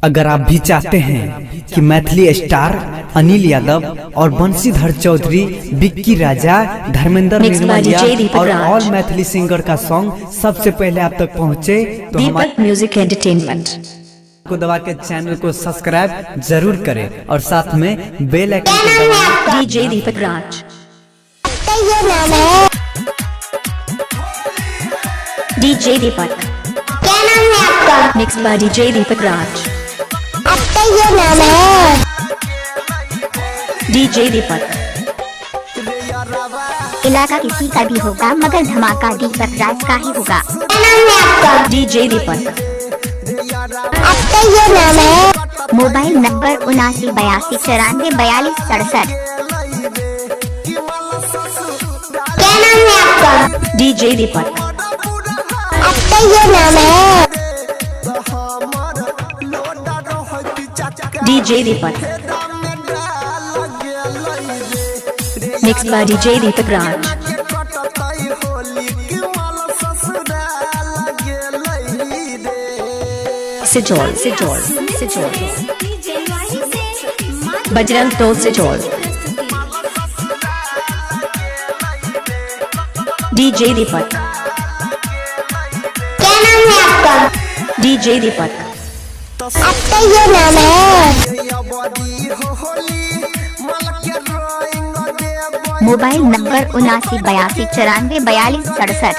अगर आप भी चाहते हैं कि मैथिली स्टार अनिल यादव और बंशीधर चौधरी, विक्की राजा, धर्मेंद्र निर्मलिया और ऑल मैथिली सिंगर का सॉन्ग सबसे पहले आप तक पहुंचे तो दीपक म्यूजिक एंटरटेनमेंट को दबा के चैनल को सब्सक्राइब जरूर करें और साथ में बेल आइकन को दबाएं। डीजे दीपक राज, डीजे दीपक, क्या नाम है आपका? मिक्स बाय डीजे दीपक राज, आपका ये नाम है? डीजे दीपक, इलाका किसी का भी होगा मगर धमाका दीपक राज का ही होगा। क्या नाम है आपका? डीजे दीपक, आपका ये नाम है? Mobile number 7982944267। क्या नाम है आपका? डीजे दीपक, आपका ये नाम है? DJ Deepak, mix by DJ Deepak Raj, Sijol Sijol Sijol, Bajrang Tol Sijol, DJ Deepak, क्या नाम है आपका? डीजे दीपक, आपका ये नाम है? Mobile number 7982944267।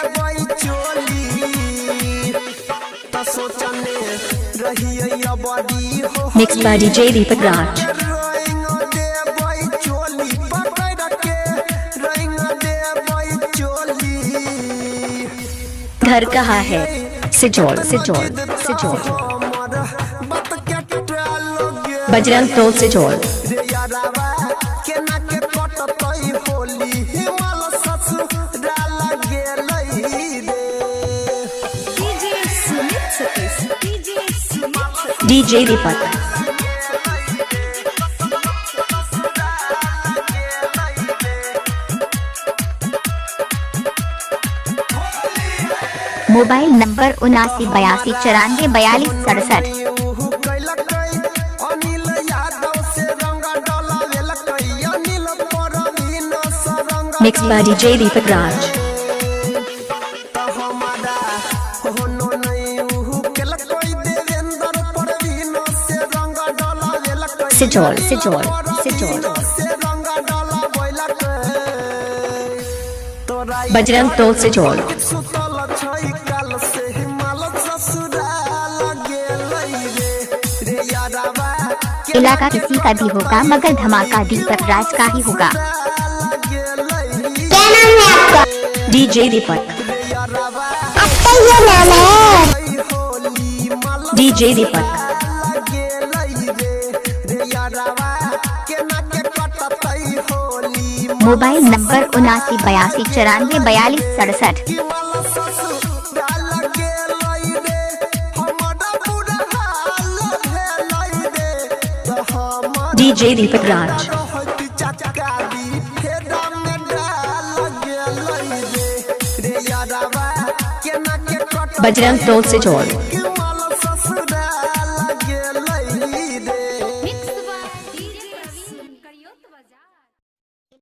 Mix by DJ Deepak Raj, घर कहाँ है? Sijol Sijol Sijol, Bajrang Tol Sijol, DJ Deepak, mobile number 7982944267। Mix by DJ Deepak Raj, Sijol Sijol Sijol, Bajrang Tol Sijol, इलाका किसी का भी होगा मगर धमाका दीपक राज का ही होगा। क्या नाम है आपका? डीजे दीपक, आपका ये नाम है? DJ Deepak, mobile number 7982944267। DJ Deepak राज, बजरंग टोल सिजोल,